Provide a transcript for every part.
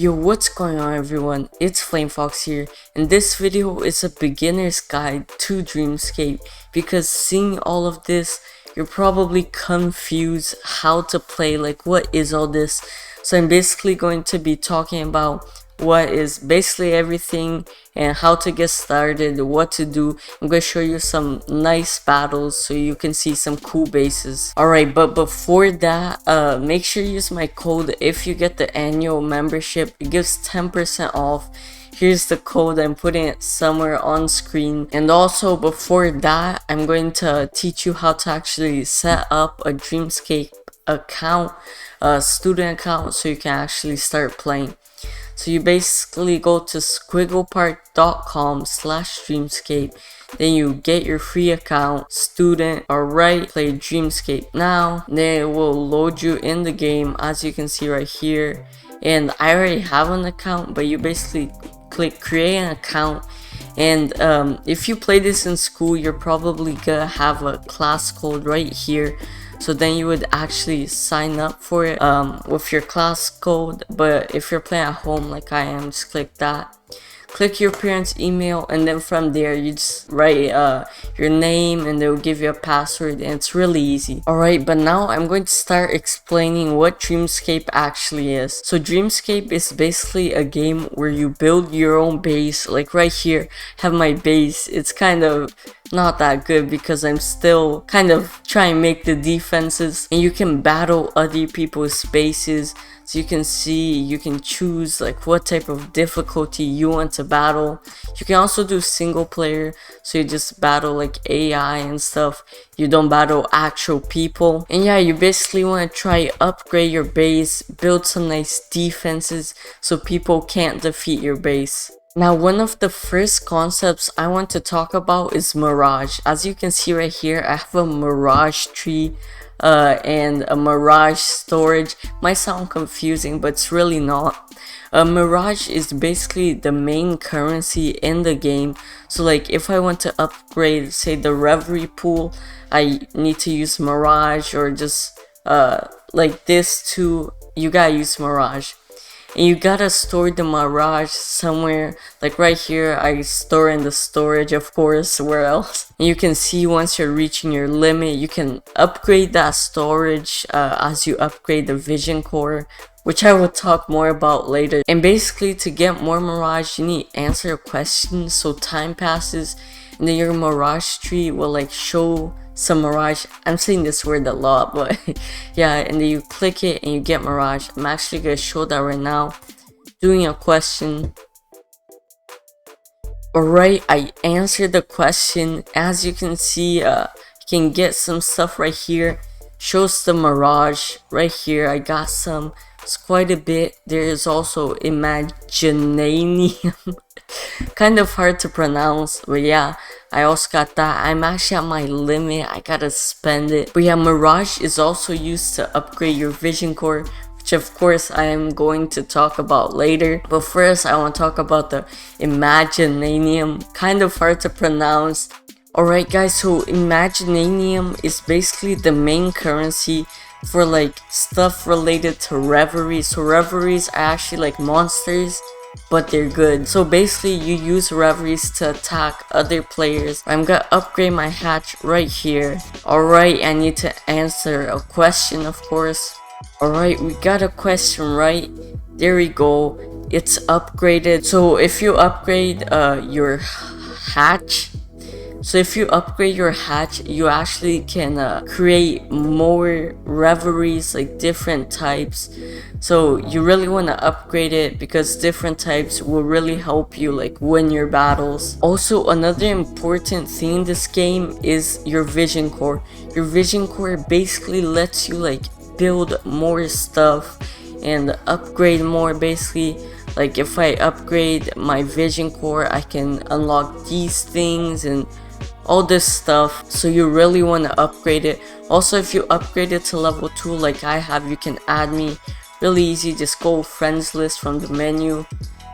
Yo, what's going on everyone? It's FlameFox here, and this video is a beginner's guide to Dreamscape because seeing all of this, you're probably confused how to play, like what is all this. So I'm basically going to be talking about what is basically everything and how to get started, what to do. I'm going to show you some nice battles so you can see some cool bases. Alright, but before that, make sure you use my code. If you get the annual membership, it gives 10% off. Here's the code, I'm putting it somewhere on screen. And also before that, I'm going to teach you how to actually set up a Dreamscape account, a student account, so you can actually start playing. So you basically go to squigglepark.com/Dreamscape, then you get your free account, student. Alright, play Dreamscape now. Then it will load you in the game, as you can see right here. And I already have an account, but you basically click create an account. And if you play this in school, you're probably gonna have a class code right here. So then you would actually sign up for it with your class code. But if you're playing at home like I am, just click that. Click your parents' email, and then from there you just write your name and they'll give you a password, and it's really easy. Alright, but now I'm going to start explaining what Dreamscape actually is. So Dreamscape is basically a game where you build your own base. Like right here, I have my base. It's kind of not that good because I'm still kind of trying to make the defenses, and you can battle other people's bases. So you can see, you can choose like what type of difficulty you want to battle. You can also do single player, so you just battle like AI and stuff. You don't battle actual people. And yeah, you basically want to try upgrade your base, build some nice defenses so people can't defeat your base. Now, one of the first concepts I want to talk about is Mirage. As you can see right here, I have a Mirage tree and a Mirage storage. Might sound confusing, but it's really not. Mirage is basically the main currency in the game. So like if I want to upgrade, say, the Reverie pool, I need to use Mirage, or just like this too, you gotta use Mirage. And you gotta store the Mirage somewhere. Like right here, I store in the storage, of course, where else? And you can see once you're reaching your limit, you can upgrade that storage as you upgrade the vision core, which I will talk more about later. And basically, to get more Mirage, you need to answer a question, so time passes, and then your Mirage tree will like show some Mirage. I'm saying this word a lot, but yeah, and then you click it and you get Mirage. I'm actually gonna show that right now, doing a question. Alright, I answered the question. As you can see, you can get some stuff right here. Shows the Mirage right here. I got some. It's quite a bit. There is also Imaginanium. Kind of hard to pronounce, but yeah, I also got that. I'm actually at my limit, I gotta spend it. But yeah, Mirage is also used to upgrade your vision core, which of course I am going to talk about later. But first, I want to talk about the Imaginanium. Kind of hard to pronounce. Alright guys, so Imaginanium is basically the main currency for like stuff related to reveries. So reveries are actually like monsters, but they're good. So basically you use reveries to attack other players. I'm gonna upgrade my hatch right here. Alright, I need to answer a question, of course. Alright, we got a question right. There we go. It's upgraded. So if you upgrade your hatch, you actually can create more reveries, like different types. So you really want to upgrade it because different types will really help you like win your battles. Also, another important thing in this game is your vision core. Your vision core basically lets you like build more stuff and upgrade more. Basically, like if I upgrade my vision core, I can unlock these things and all this stuff. So you really want to upgrade it. Also, if you upgrade it to level 2 like I have, you can add me. Really easy, just go friends list from the menu.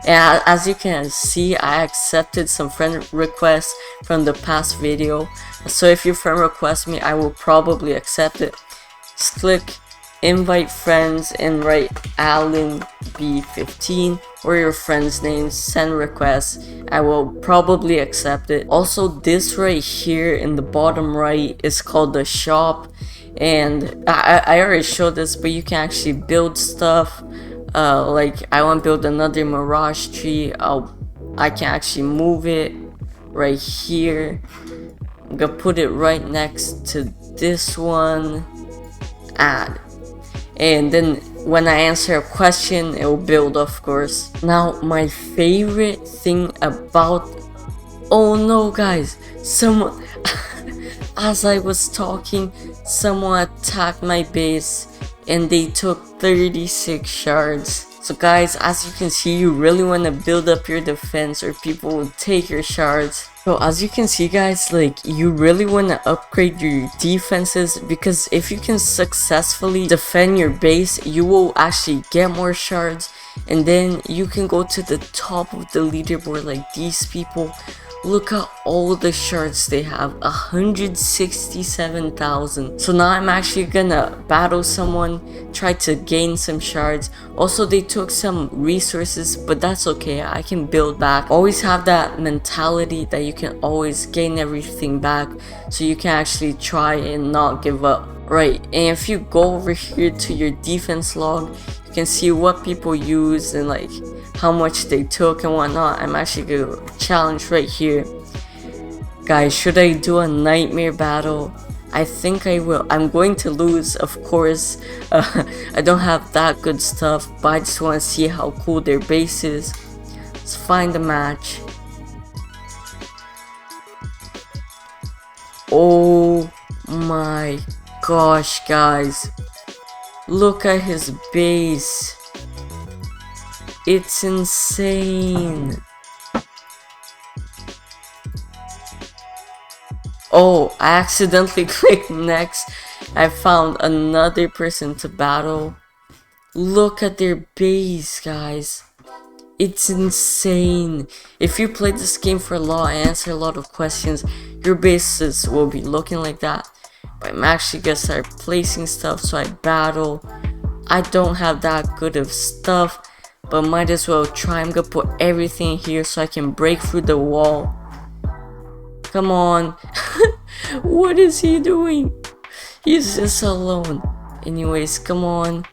And as you can see, I accepted some friend requests from the past video. So if your friend requests me, I will probably accept it. Just click invite friends and write Alan B15 or your friend's name, send requests. I will probably accept it. Also, this right here in the bottom right is called the shop, and I already showed this, but you can actually build stuff. Like I want to build another Mirage tree. I can actually move it right here. I'm gonna put it right next to this one. Add. And then when I answer a question, it will build, of course. Now, my favorite thing about... Oh no, guys! Someone... As I was talking, someone attacked my base and they took 36 shards. So guys, as you can see, you really want to build up your defense or people will take your shards. So as you can see guys, like you really want to upgrade your defenses, because if you can successfully defend your base, you will actually get more shards, and then you can go to the top of the leaderboard like these people. Look at all the shards they have, 167,000. So now I'm actually gonna battle someone, try to gain some shards. Also, they took some resources, but that's okay, I can build back. Always have that mentality that you can always gain everything back, so you can actually try and not give up. Right, and if you go over here to your defense log, you can see what people use and like how much they took and whatnot. I'm actually gonna challenge right here. Guys, should I do a nightmare battle? I think I will. I'm going to lose, of course. I don't have that good stuff, but I just want to see how cool their base is. Let's find a match. Oh my gosh, guys. Look at his base. It's insane. Oh, I accidentally clicked next. I found another person to battle. Look at their base, guys. It's insane. If you play this game for a lot and answer a lot of questions, your bases will be looking like that. But I'm actually gonna start placing stuff, so I battle. I don't have that good of stuff, but might as well try. I'm gonna put everything here so I can break through the wall. Come on. What is he doing? He's just alone. Anyways, come on.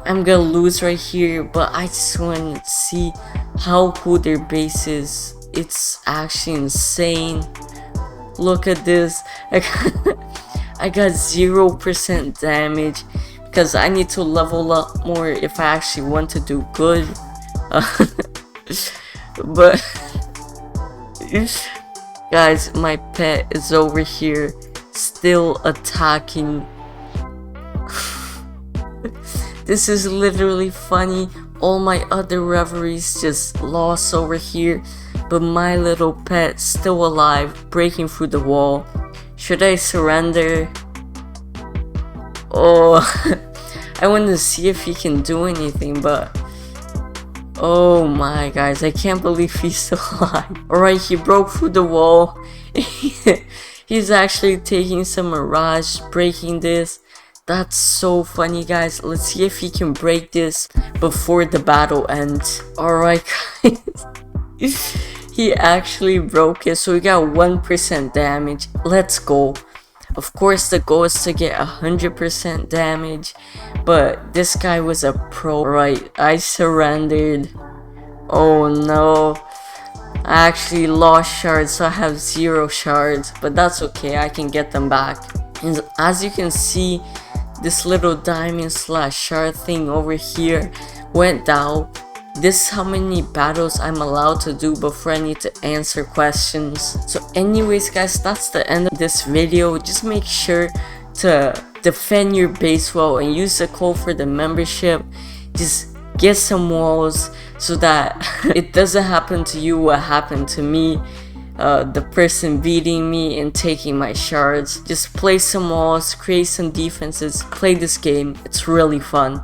I'm gonna lose right here, but I just want to see how cool their base is. It's actually insane. Look at this. I got 0% damage because I need to level up more if I actually want to do good. But guys, my pet is over here still attacking. This is literally funny. All my other reveries just lost over here, but my little pet still alive, breaking through the wall. Should I surrender? Oh, I want to see if he can do anything, but oh my guys, I can't believe he's still alive. Alright, he broke through the wall. He's actually taking some Mirage, breaking this. That's so funny, guys. Let's see if he can break this before the battle ends. Alright, guys. He actually broke it, so we got 1% damage. Let's go. Of course, the goal is to get 100% damage, but this guy was a pro. Right, I surrendered. Oh no. I actually lost shards, so I have 0 shards, but that's okay, I can get them back. And as you can see, this little diamond / shard thing over here went down. This is how many battles I'm allowed to do before I need to answer questions. So anyways guys, that's the end of this video. Just make sure to defend your base well and use the code for the membership. Just get some walls so that it doesn't happen to you what happened to me. The person beating me and taking my shards. Just play some walls, create some defenses, play this game. It's really fun.